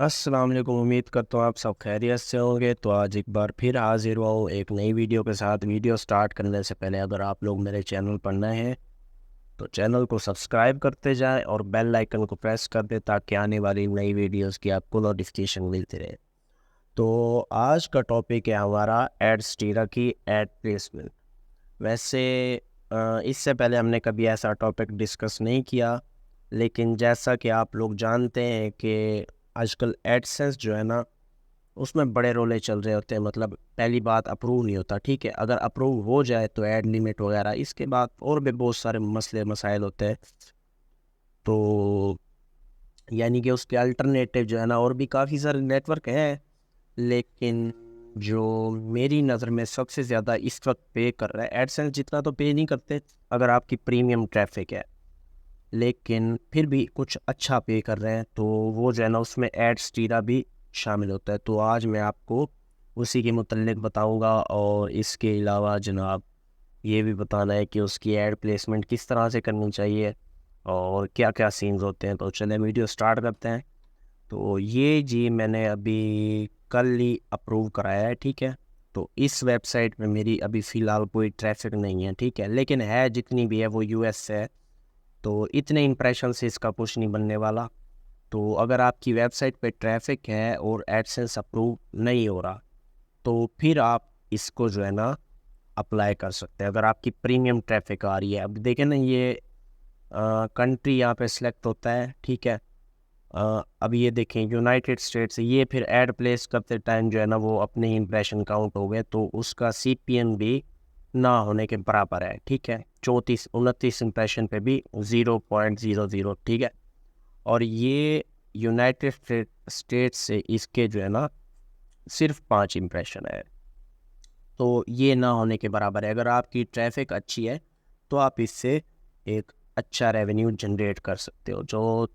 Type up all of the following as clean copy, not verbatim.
अस्सलाम वालेकुम। उम्मीद करता हूँ आप सब खैरियत से होंगे। तो आज एक बार फिर हाजिर हुआ हूँ एक नई वीडियो के साथ। वीडियो स्टार्ट करने से पहले अगर आप लोग मेरे चैनल पर नए हैं तो चैनल को सब्सक्राइब करते जाएं और बेल आइकन को प्रेस कर दें ताकि आने वाली नई वीडियोस की आपको नोटिफिकेशन मिलती रहे। तो आज का टॉपिक है हमारा एडस्टीरा की एड प्लेसमेंट। वैसे इससे पहले हमने कभी ऐसा टॉपिक डिस्कस नहीं किया, लेकिन जैसा कि आप लोग जानते हैं कि आजकल एडसेंस जो है ना उसमें बड़े रोले चल रहे होते हैं। मतलब पहली बात अप्रूव नहीं होता, ठीक है। अगर अप्रूव हो जाए तो ऐड लिमिट वगैरह, इसके बाद और भी बहुत सारे मसले मसाइल होते हैं। तो यानी कि उसके अल्टरनेटिव जो है ना और भी काफ़ी सारे नेटवर्क हैं, लेकिन जो मेरी नज़र में सबसे ज़्यादा इस वक्त पे कर रहा है, एडसेंस जितना तो पे नहीं करते अगर आपकी प्रीमियम ट्रैफिक है, लेकिन फिर भी कुछ अच्छा पे कर रहे हैं तो वो जो है ना उसमें एडस्टीरा भी शामिल होता है। तो आज मैं आपको उसी के मुतल्लिक बताऊंगा और इसके अलावा जनाब ये भी बताना है कि उसकी एड प्लेसमेंट किस तरह से करनी चाहिए और क्या क्या सीन्स होते हैं। तो चलें वीडियो स्टार्ट करते हैं। तो ये जी मैंने अभी कल ही अप्रूव कराया है, ठीक है। तो इस वेबसाइट में मेरी अभी फ़िलहाल कोई ट्रैफिक नहीं है, ठीक है, लेकिन है जितनी भी है वो यूएस से है। तो इतने इंप्रेशन से इसका कुछ नहीं बनने वाला। तो अगर आपकी वेबसाइट पे ट्रैफिक है और एडसेंस अप्रूव नहीं हो रहा तो फिर आप इसको जो है ना अप्लाई कर सकते हैं अगर आपकी प्रीमियम ट्रैफिक आ रही है। अब देखें ना, ये कंट्री यहाँ पे सिलेक्ट होता है, ठीक है। अब ये देखें यूनाइटेड स्टेट्स, ये फिर ऐड प्लेस करते टाइम जो है ना वो अपने ही इंप्रेशन काउंट हो गए तो उसका सीपीएम भी ना होने के बराबर है, ठीक है। 34-29 इंप्रेशन पे भी 0.00, ठीक है। और ये यूनाइटेड स्टेट्स से इसके जो है ना सिर्फ 5 इंप्रेशन है, तो ये ना होने के बराबर है। अगर आपकी ट्रैफिक अच्छी है तो आप इससे एक अच्छा रेवेन्यू जनरेट कर सकते हो। जो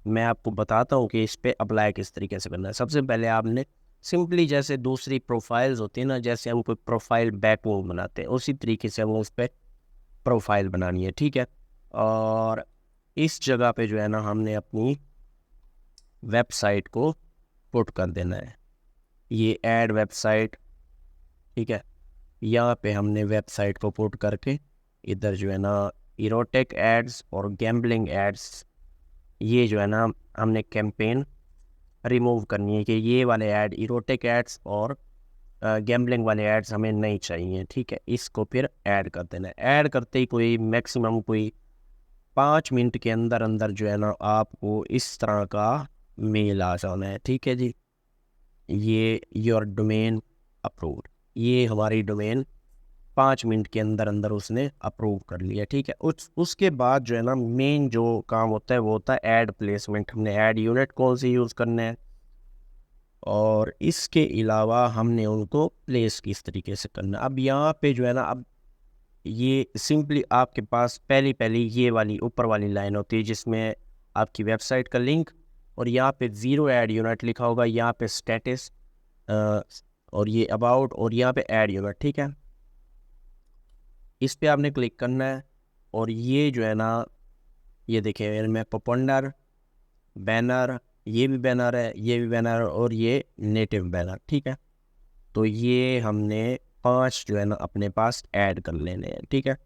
मैं आपको बताता हूँ कि इस पे अप्लाई किस तरीके से करना है। सबसे पहले आपने सिंपली जैसे दूसरी प्रोफाइल्स होती है ना, जैसे हम कोई प्रोफाइल बैकवॉर्ड बनाते हैं उसी तरीके से हमें उस पर प्रोफाइल बनानी है, ठीक है। और इस जगह पे जो है ना हमने अपनी वेबसाइट को पुट कर देना है। ये ऐड वेबसाइट, ठीक है। यहाँ पे हमने वेबसाइट को पुट करके इधर जो है ना इरोटिक एड्स और गैम्बलिंग एड्स, ये जो है ना हमने कैंपेन रिमूव करनी है कि ये वाले ऐड, इरोटिक एड्स और गैम्बलिंग वाले एड्स हमें नहीं चाहिए, ठीक है। इसको फिर ऐड कर देना है। ऐड करते ही कोई मैक्सिमम कोई 5 मिनट के अंदर अंदर जो है ना आपको इस तरह का मेल आ जाना है, ठीक है जी। ये योर डोमेन अप्रूव्ड, ये हमारी डोमेन 5 मिनट के अंदर अंदर उसने अप्रूव कर लिया, ठीक है। उसके बाद जो है ना मेन जो काम होता है वो होता है ऐड प्लेसमेंट। हमने ऐड यूनिट कौन सी यूज़ करना है और इसके अलावा हमने उनको प्लेस किस तरीके से करना है। अब यहाँ पे जो है ना, अब ये सिंपली आपके पास पहली पहली ये वाली ऊपर वाली लाइन होती है जिसमें आपकी वेबसाइट का लिंक और यहाँ पे ज़ीरो ऐड यूनिट लिखा होगा, यहाँ पे स्टेटस और ये अबाउट और यहाँ पे ऐड यूनिट, ठीक है। इस पे आपने क्लिक करना है और ये जो है ना, ये देखिए मैं पॉपुलर बैनर, ये भी बैनर है, ये भी बैनर और ये नेटिव बैनर, ठीक है। तो ये हमने 5 जो है ना अपने पास ऐड कर लेने हैं, ठीक है।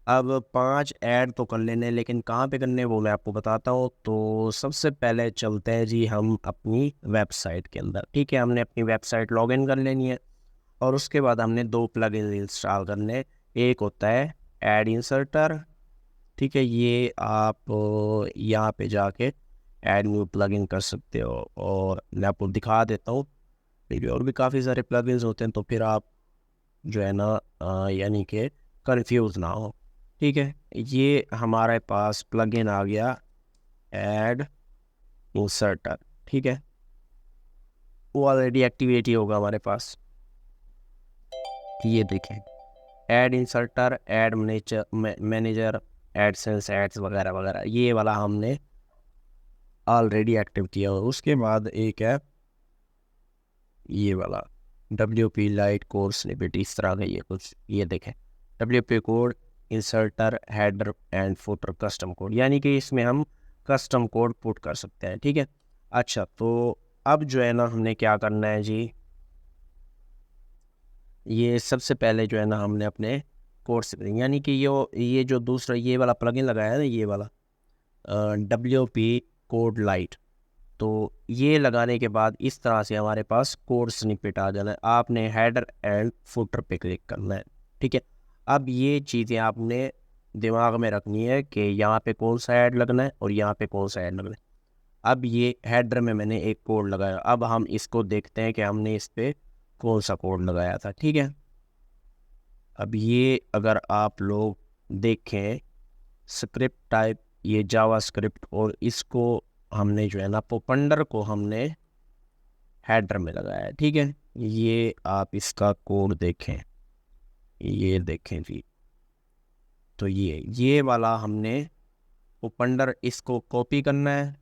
अब 5 ऐड तो कर लेने हैं, लेकिन कहाँ पे करने हैं वो मैं आपको बताता हूँ। तो सबसे पहले चलते हैं जी हम अपनी वेबसाइट के अंदर, ठीक है। हमने अपनी वेबसाइट लॉगिन कर लेनी है और उसके बाद हमने 2 प्लगइन इंस्टॉल करने हैं। एक होता है ऐड इंसर्टर, ठीक है। ये आप यहाँ पे जाके ऐड न्यू प्लगइन कर सकते हो और मैं आपको दिखा देता हूँ। देखिए और भी काफ़ी सारे प्लगइन्स होते हैं तो फिर आप जो है ना यानी कि कंफ्यूज ना हो, ठीक है। ये हमारे पास प्लगइन आ गया ऐड इंसर्टर, ठीक है। वो ऑलरेडी एक्टिवेट ही होगा हमारे पास। ये देखें ad inserter, ad manager, AdSense ads वगैरह वगैरह, ये वाला हमने ऑलरेडी एक्टिव किया हुआ। उसके बाद एक है ये वाला WP लाइट कोड स्निपेट, इस तरह का ये कुछ, ये देखें WP code inserter header and footer custom code, यानी कि इसमें हम कस्टम कोड पुट कर सकते हैं, ठीक है। अच्छा, तो अब जो है ना हमने क्या करना है जी, ये सबसे पहले जो है ना हमने अपने कोड से यानी कि ये जो दूसरा ये वाला प्लगइन लगाया है ना, ये वाला WP कोड लाइट, तो ये लगाने के बाद इस तरह से हमारे पास कोड स्निपेट आ जाना है। आपने हेडर एंड फुटर पे क्लिक करना है, ठीक है। अब ये चीज़ें आपने दिमाग में रखनी है कि यहाँ पे कौन सा ऐड लगना है और यहाँ पे कौन सा ऐड लगना है। अब ये हेडर में मैंने एक कोड लगाया, अब हम इसको देखते हैं कि हमने इस पर कौन सा कोड लगाया था, ठीक है। अब ये अगर आप लोग देखें स्क्रिप्ट टाइप, ये जावा स्क्रिप्ट, और इसको हमने जो है ना पोपंडर को हमने हेडर में लगाया है, ठीक है। ये आप इसका कोड देखें, ये देखें जी, तो ये वाला हमने पोपंडर इसको कॉपी करना है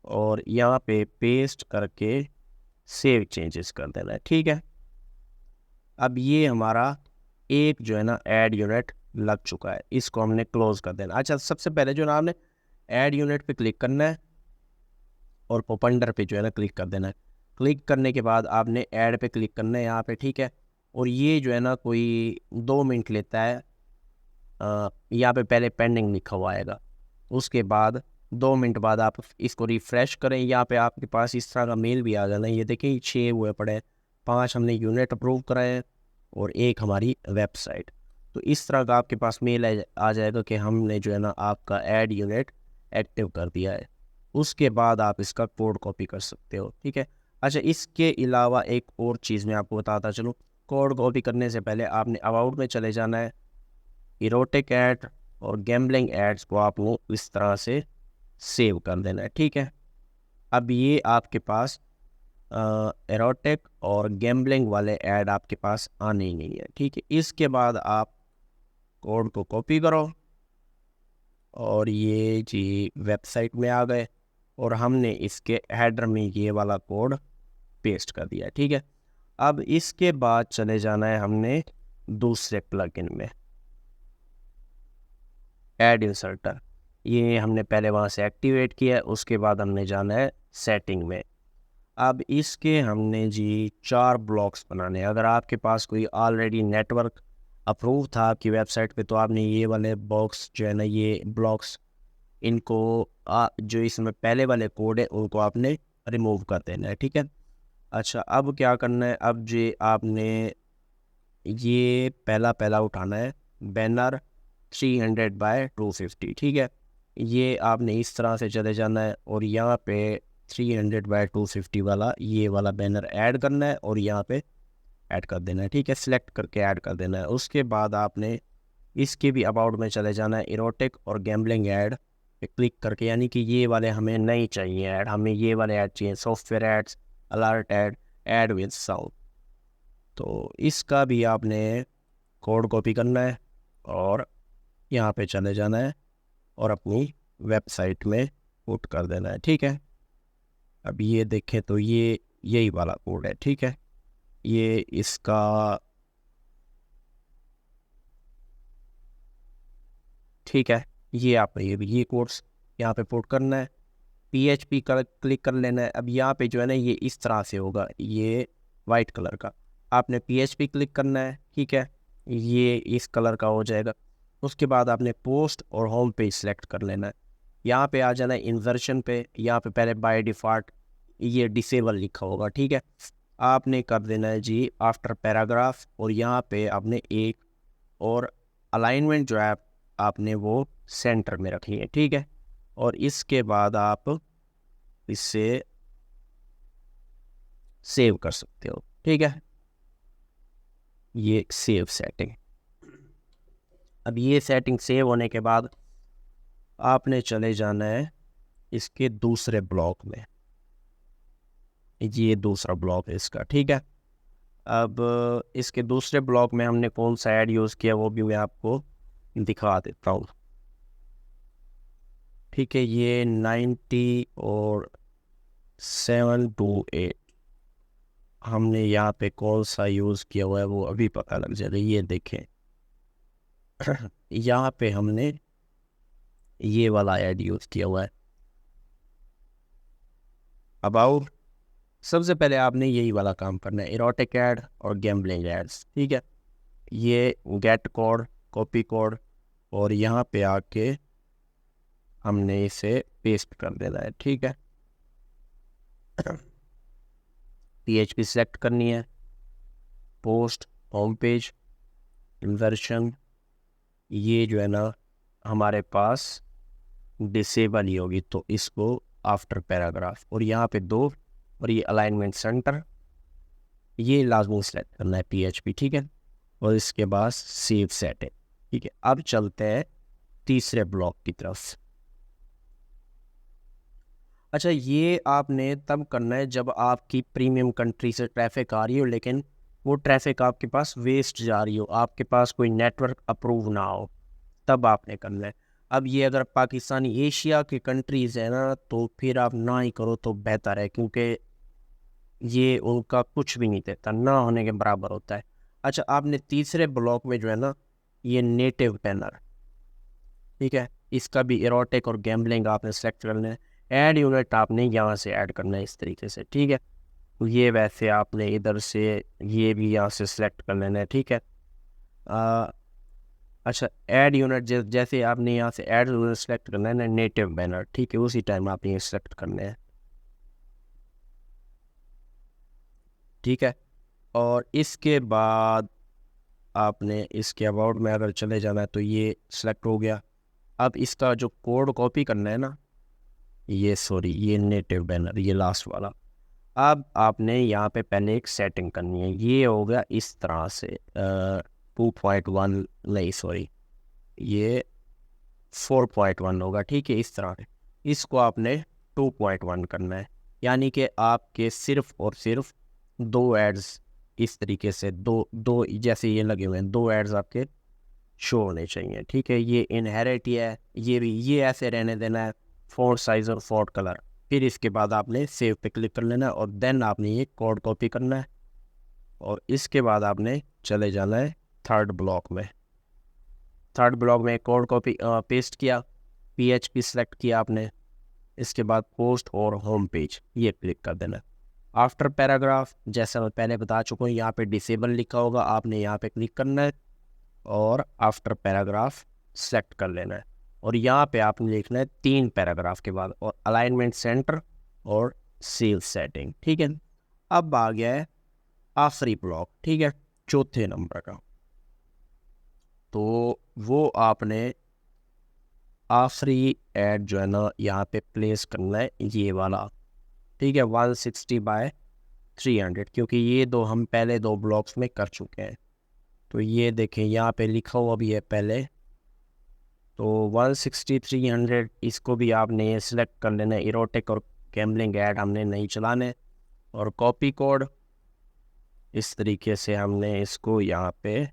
और यहाँ पे पेस्ट करके सेव चेंजेस कर देना है, ठीक है। अब ये हमारा एक जो है ना ऐड यूनिट लग चुका है, इसको हमने क्लोज कर देना। अच्छा, सबसे पहले जो ना आपने ऐड यूनिट पे क्लिक करना है और पोपंडर पे जो है ना क्लिक कर देना है। क्लिक करने के बाद आपने ऐड पे क्लिक करना है यहाँ पे, ठीक है। और ये जो है ना कोई 2 मिनट लेता है, यहाँ पे पहले पेंडिंग लिखा हुआ आएगा, उसके बाद 2 मिनट बाद आप इसको रिफ़्रेश करें, यहाँ पे आपके पास इस तरह का मेल भी आ जाना है। ये देखिए 6 हुए पड़े हैं, 5 हमने यूनिट अप्रूव कराए हैं और 1 हमारी वेबसाइट। तो इस तरह का आपके पास मेल आ जाएगा कि हमने जो है ना आपका ऐड यूनिट एक्टिव कर दिया है। उसके बाद आप इसका कोड कॉपी कर सकते हो, ठीक है। अच्छा, इसके अलावा एक और चीज़ मैं आपको बताता चलूँ। कोड कॉपी करने से पहले आपने अबाउट में चले जाना है, इरोटिक ऐड और गैम्बलिंग एड्स को आपको इस तरह से सेव कर देना है, ठीक है। अब ये आपके पास एरोटिक और गैम्बलिंग वाले ऐड आपके पास आने ही नहीं है, ठीक है। इसके बाद आप कोड को कॉपी करो और ये जी वेबसाइट में आ गए और हमने इसके हेडर में ये वाला कोड पेस्ट कर दिया, ठीक है। अब इसके बाद चले जाना है हमने दूसरे प्लगइन में, ऐड इंसर्टर। ये हमने पहले वहाँ से एक्टिवेट किया है, उसके बाद हमने जाना है सेटिंग में। अब इसके हमने जी 4 ब्लॉक्स बनाने हैं। अगर आपके पास कोई ऑलरेडी नेटवर्क अप्रूव था आपकी वेबसाइट पे, तो आपने ये वाले बॉक्स जो है ना, ये ब्लॉक्स, इनको जो इसमें पहले वाले कोड है उनको आपने रिमूव कर देना है, ठीक है। अच्छा, अब क्या करना है, अब जी आपने ये पहला पहला उठाना है, बैनर 300 बाय 250, ठीक है। ये आपने इस तरह से चले जाना है और यहाँ पे 300 बाय 250 वाला ये वाला बैनर ऐड करना है और यहाँ पे ऐड कर देना है, ठीक है। सिलेक्ट करके ऐड कर देना है। उसके बाद आपने इसके भी अबाउट में चले जाना है, इरोटिक और गैम्बलिंग ऐड पे क्लिक करके, यानी कि ये वाले हमें नहीं चाहिए ऐड, हमें ये वाले ऐड चाहिए, software ads, alert ad, ad with sound. तो इसका भी आपने कोड कॉपी करना है और यहाँ पे चले जाना है और अपनी वेबसाइट में पुट कर देना है, ठीक है। अब ये देखें तो ये यही वाला कोड है, ठीक है। ये इसका ठीक है, ये आप ये कोड्स यहाँ पे पुट करना है। PHP का क्लिक कर लेना है। अब यहाँ पे जो है ना ये इस तरह से होगा, ये वाइट कलर का, आपने PHP क्लिक करना है, ठीक है। ये इस कलर का हो जाएगा। उसके बाद आपने पोस्ट और होम पेज सेलेक्ट कर लेना है। यहाँ पे आ जाना है इंसर्शन पे, यहाँ पे पहले बाय डिफ़ॉल्ट ये डिसेबल लिखा होगा, ठीक है। आपने कर देना है जी आफ्टर पैराग्राफ, और यहाँ पे आपने एक और अलाइनमेंट जो है आपने वो सेंटर में रखनी है, ठीक है। और इसके बाद आप इसे सेव कर सकते हो, ठीक है। ये सेव सेटिंग। अब ये सेटिंग सेव होने के बाद आपने चले जाना है इसके दूसरे ब्लॉक में, ये दूसरा ब्लॉक है इसका, ठीक है। अब इसके दूसरे ब्लॉक में हमने कौन सा ऐड यूज़ किया वो भी मैं आपको दिखा देता हूँ, ठीक है। ये 90 और 728 हमने यहाँ पे कौन सा यूज़ किया हुआ है वो अभी पता लग जाएगा। ये देखें यहाँ पे हमने ये वाला ऐड यूज़ किया हुआ है, अबाउट, सबसे पहले आपने यही वाला काम करना है, इरोटिक ऐड और गैम्बलिंग एड्स, ठीक है। ये गेट कोड, कॉपी कोड, और यहाँ पे आके हमने इसे पेस्ट कर देना है, ठीक है। PHP सेलेक्ट करनी है, पोस्ट, होम पेज, इंवर्शन, ये जो है ना हमारे पास डिसेबल ही होगी, तो इसको आफ्टर पैराग्राफ, और यहाँ पे 2, और ये अलाइनमेंट सेंटर, ये लाजमी सेलेक्ट करना है PHP, ठीक है। और इसके बाद सेव सेटिंग, ठीक है। अब चलते हैं तीसरे ब्लॉक की तरफ। अच्छा, ये आपने तब करना है जब आपकी प्रीमियम कंट्री से ट्रैफिक आ रही हो, लेकिन वो ट्रैफिक आपके पास वेस्ट जा रही हो, आपके पास कोई नेटवर्क अप्रूव ना हो, तब आपने करना है। अब ये अगर पाकिस्तानी एशिया की कंट्रीज़ है ना, तो फिर आप ना ही करो तो बेहतर है, क्योंकि ये उनका कुछ भी नहीं देता, ना होने के बराबर होता है। अच्छा, आपने तीसरे ब्लॉक में जो है ना, ये नेटिव बैनर, ठीक है, इसका भी इरोटिक और गैम्बलिंग आपने सेलेक्ट करना है। ऐड यूनिट आपने यहाँ से ऐड करना है इस तरीके से, ठीक है। तो ये वैसे आपने इधर से ये भी यहाँ से सिलेक्ट कर लेना है, ठीक है। अच्छा, ऐड यूनिट जैसे आपने यहाँ से ऐड यूनिट सेलेक्ट करना है ना, नेटिव बैनर, ठीक है, उसी टाइम आपने ये सेलेक्ट करना है, ठीक है। और इसके बाद आपने इसके अबाउट में अगर चले जाना है तो ये सिलेक्ट हो गया। अब इसका जो कोड कॉपी करना है ना, ये नेटिव बैनर, ये लास्ट वाला, अब आपने यहाँ पे पहले एक सेटिंग करनी है। ये हो गया इस तरह से 2.1 नहीं सॉरी, ये 4.1 होगा, ठीक है, इस तरह से। इसको आपने 2.1 करना है, यानी कि आपके सिर्फ और सिर्फ 2 एड्स इस तरीके से, दो दो जैसे ये लगे हुए हैं, 2 एड्स आपके शो होने चाहिए, ठीक है। ये इनहेरिट ही है, ये भी ये ऐसे रहने देना है, फॉन्ट साइज और फॉन्ट कलर। फिर इसके बाद आपने सेव पे क्लिक कर लेना है, और देन आपने ये कोड कॉपी करना है, और इसके बाद आपने चले जाना है थर्ड ब्लॉक में। थर्ड ब्लॉक में कोड कॉपी पेस्ट किया, PHP सेलेक्ट किया आपने, इसके बाद पोस्ट और होम पेज ये क्लिक कर देना है। आफ्टर पैराग्राफ, जैसा मैं पहले बता चुका हूँ, यहाँ पे डिसेबल लिखा होगा, आपने यहाँ पे क्लिक करना है और आफ्टर पैराग्राफ सेलेक्ट कर लेना है, और यहाँ पे आपने लिखना है 3 पैराग्राफ के बाद, और अलाइनमेंट सेंटर और सेल सेटिंग, ठीक है। अब आ गया है आखिरी ब्लॉक, ठीक है, चौथे नंबर का। तो वो आपने आखिरी ऐड जो है ना यहाँ पे प्लेस करना है, ये वाला, ठीक है, 160 बाय 300, क्योंकि ये दो हम पहले 2 ब्लॉक्स में कर चुके हैं। तो ये देखें यहाँ पे लिखा हुआ भी है पहले, तो 160 300 इसको भी आपने ये सिलेक्ट कर लेना है। इरोटिक और गैम्बलिंग ऐड हमने नहीं चलाने, और कॉपी कोड इस तरीके से हमने इसको यहाँ पे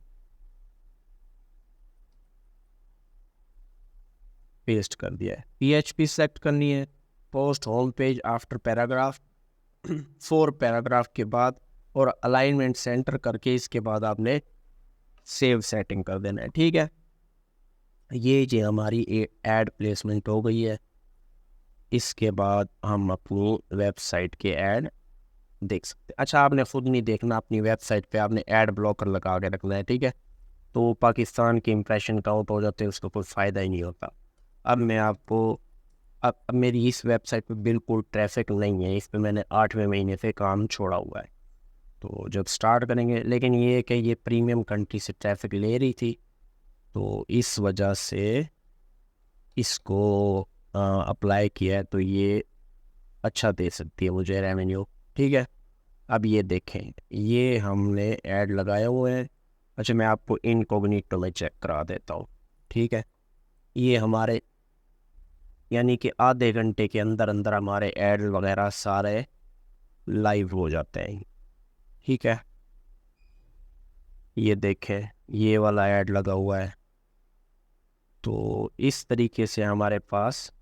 पेस्ट कर दिया है। PHP सेलेक्ट करनी है, post, home page, after paragraph 4 paragraph के बाद, और अलाइनमेंट सेंटर करके इसके बाद आपने सेव सेटिंग कर देना है, ठीक है। ये जो हमारी एड प्लेसमेंट हो गई है। इसके बाद हम अपनी वेबसाइट के ऐड देख सकते हैं। अच्छा, आपने खुद नहीं देखना, अपनी वेबसाइट पे आपने ऐड ब्लॉकर लगा के रखना है, ठीक है। तो पाकिस्तान के इंप्रेशन काउंट हो जाते हैं, उसका कोई फ़ायदा ही नहीं होता। अब मैं आपको अब मेरी इस वेबसाइट पे बिल्कुल ट्रैफिक नहीं है, इस पे मैंने 8वें महीने से काम छोड़ा हुआ है। तो जब स्टार्ट करेंगे, लेकिन ये है कि ये प्रीमियम कंट्री से ट्रैफिक ले रही थी, तो इस वजह से इसको अप्लाई किया है, तो ये अच्छा दे सकती है मुझे रेवेन्यू, ठीक है। अब ये देखें, ये हमने ऐड लगाए हुए हैं। अच्छा, मैं आपको इनकॉग्निटो में चेक करा देता हूँ, ठीक है। ये हमारे यानी कि आधे घंटे के अंदर अंदर हमारे ऐड वगैरह सारे लाइव हो जाते हैं, ठीक है। ये देखें, ये वाला ऐड लगा हुआ है, तो इस तरीके से हमारे पास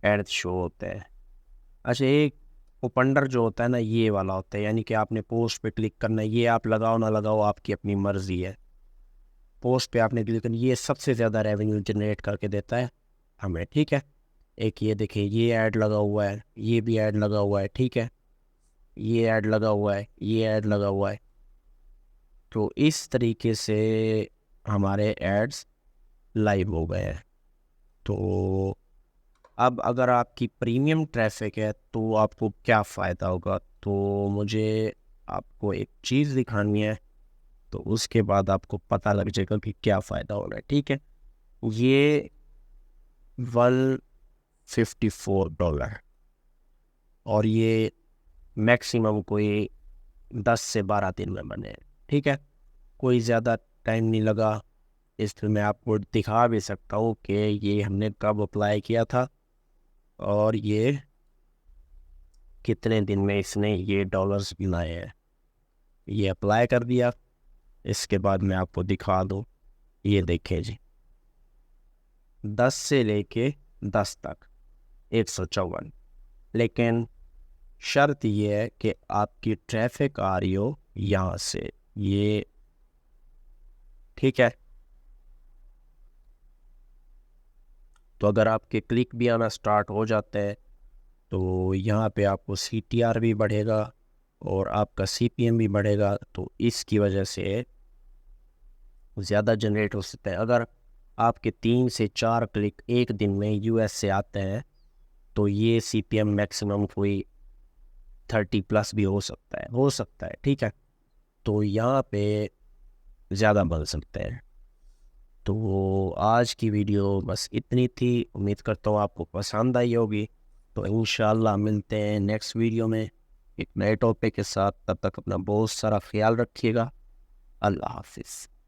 ऐड शो होते हैं। अच्छा, एक ओपनर जो होता है ना, ये वाला होता है, यानी कि आपने पोस्ट पे क्लिक करना है, ये आप लगाओ ना लगाओ आपकी अपनी मर्जी है। पोस्ट पे आपने क्लिक करना, ये सबसे ज़्यादा रेवेन्यू जनरेट करके देता है हमें, ठीक है। एक ये देखिए, ये ऐड लगा हुआ है, ये भी ऐड लगा हुआ है, ठीक है, ये ऐड लगा हुआ है, ये ऐड लगा हुआ है। तो इस तरीके से हमारे एड्स लाइव हो गए हैं। तो अब अगर आपकी प्रीमियम ट्रैफिक है तो आपको क्या फ़ायदा होगा, तो मुझे आपको एक चीज़ दिखानी है, तो उसके बाद आपको पता लग जाएगा कि क्या फ़ायदा हो रहा है, ठीक है। ये $154 और ये मैक्सिमम कोई 10 से 12 दिन में बने, ठीक है, कोई ज़्यादा टाइम नहीं लगा। इसमें मैं आपको दिखा भी सकता हूँ कि ये हमने कब अप्लाई किया था और ये कितने दिन में इसने ये डॉलर्स बनाए हैं। ये अप्लाई कर दिया, इसके बाद मैं आपको दिखा दूँ, ये देखें जी, 10 से लेके 10 तक 154। लेकिन शर्त ये है कि आपकी ट्रैफिक आ रही हो यहाँ से, ये ठीक है। तो अगर आपके क्लिक भी आना स्टार्ट हो जाते हैं तो यहाँ पे आपको CTR भी बढ़ेगा और आपका CPM भी बढ़ेगा, तो इसकी वजह से ज़्यादा जनरेट हो सकता है। अगर आपके 3 से 4 क्लिक एक दिन में US से आते हैं तो ये CPM मैक्सिमम कोई 30+ भी हो सकता है, ठीक है। तो यहाँ पे ज़्यादा बढ़ सकते हैं। तो आज की वीडियो बस इतनी थी, उम्मीद करता हूँ आपको पसंद आई होगी। तो इंशाल्लाह मिलते हैं नेक्स्ट वीडियो में एक नए टॉपिक के साथ। तब तक अपना बहुत सारा ख्याल रखिएगा। अल्लाह हाफिज़।